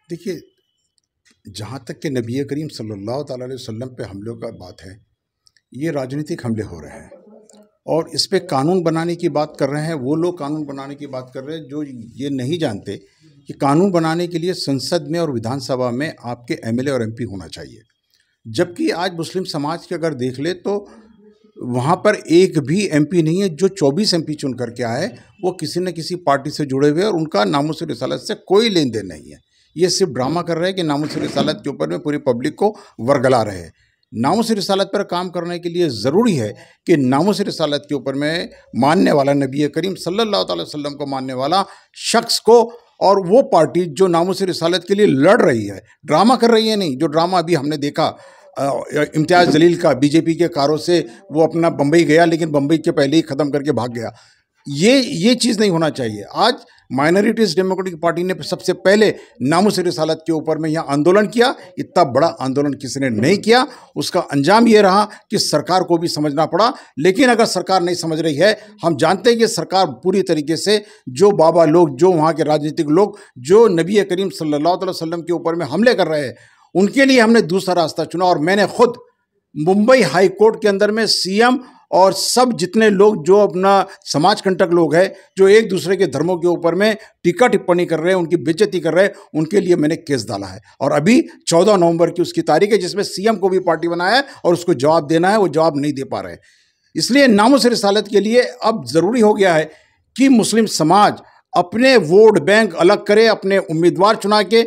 देखिए, जहाँ तक कि नबी करीम सल्लल्लाहु ताला अलैहि वसल्लम पे हमलों का बात है, ये राजनीतिक हमले हो रहे हैं और इस पे कानून बनाने की बात कर रहे हैं। वो लोग कानून बनाने की बात कर रहे हैं जो ये नहीं जानते कि कानून बनाने के लिए संसद में और विधानसभा में आपके एमएलए और एमपी होना चाहिए। जबकि आज मुस्लिम समाज के अगर देख ले तो वहाँ पर एक भी एमपी नहीं है। जो 24 एमपी चुन करके आए वो किसी न किसी पार्टी से जुड़े हुए और उनका नामूस रिसालत से कोई लेन देन नहीं है। ये सिर्फ ड्रामा कर रहे हैं कि नामूस रिसालत के ऊपर में पूरी पब्लिक को वर्गला रहे हैं। नामूस रिसालत पर काम करने के लिए ज़रूरी है कि नामूस रिसालत के ऊपर में मानने वाला नबी करीम सल्लल्लाहु अलैहि वसल्लम को मानने वाला शख्स को, और वो पार्टी जो नामूस रिसालत के लिए लड़ रही है, ड्रामा कर रही है नहीं। जो ड्रामा अभी हमने देखा इम्तियाज़ जलील का, बीजेपी के कारों से वो अपना बम्बई गया लेकिन बम्बई के पहले ही ख़त्म करके भाग गया। ये चीज़ नहीं होना चाहिए। आज माइनॉरिटीज़ डेमोक्रेटिक पार्टी ने सबसे पहले नामूस रिसालत के ऊपर में यहाँ आंदोलन किया। इतना बड़ा आंदोलन किसी ने नहीं किया। उसका अंजाम ये रहा कि सरकार को भी समझना पड़ा। लेकिन अगर सरकार नहीं समझ रही है, हम जानते हैं कि सरकार पूरी तरीके से जो बाबा लोग, जो वहाँ के राजनीतिक लोग, जो नबी करीम सल्लल्लाहु अलैहि वसल्लम के ऊपर में हमले कर रहे हैं, उनके लिए हमने दूसरा रास्ता चुना। और मैंने खुद मुंबई हाई कोर्ट के अंदर में सीएम और सब जितने लोग जो अपना समाज कंटक लोग हैं, जो एक दूसरे के धर्मों के ऊपर में टीका टिप्पणी कर रहे हैं, उनकी बेइज्जती कर रहे हैं, उनके लिए मैंने केस डाला है। और अभी 14 नवंबर की उसकी तारीख है जिसमें सीएम को भी पार्टी बनाया है और उसको जवाब देना है। वो जवाब नहीं दे पा रहे हैं। इसलिए नामूस रिसालत के लिए अब ज़रूरी हो गया है कि मुस्लिम समाज अपने वोट बैंक अलग करे, अपने उम्मीदवार चुना के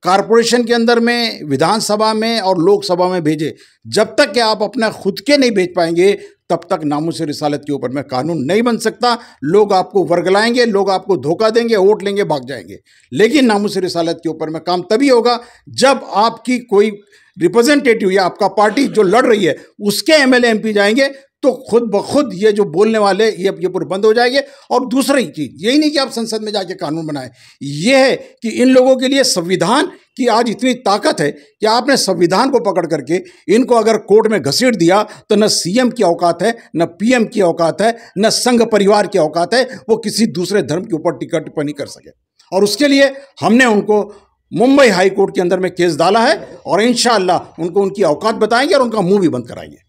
कारपोरेशन के अंदर में, विधानसभा में और लोकसभा में भेजे। जब तक कि आप अपना खुद के नहीं भेज पाएंगे तब तक नामूस रिसालत के ऊपर में कानून नहीं बन सकता। लोग आपको वर्गलाएंगे, लोग आपको धोखा देंगे, वोट लेंगे, भाग जाएंगे। लेकिन नामूस रिसालत के ऊपर में काम तभी होगा जब आपकी कोई रिप्रेजेंटेटिव या आपका पार्टी जो लड़ रही है उसके एमएलए एमपी जाएंगे तो खुद ब खुद ये जो बोलने वाले ये पूरे बंद हो जाएंगे। और दूसरी चीज़ यही नहीं कि आप संसद में जाके कानून बनाएं, ये है कि इन लोगों के लिए संविधान की आज इतनी ताकत है कि आपने संविधान को पकड़ करके इनको अगर कोर्ट में घसीट दिया तो न सीएम की औकात है, न पीएम की औकात है, न संघ परिवार की औकात है वो किसी दूसरे धर्म के ऊपर टीका टिप्पणी कर सके। और उसके लिए हमने उनको मुंबई हाई कोर्ट के अंदर में केस डाला है और इंशाअल्लाह उनको उनकी औकात बताएंगे और उनका मुंह भी बंद कराएंगे।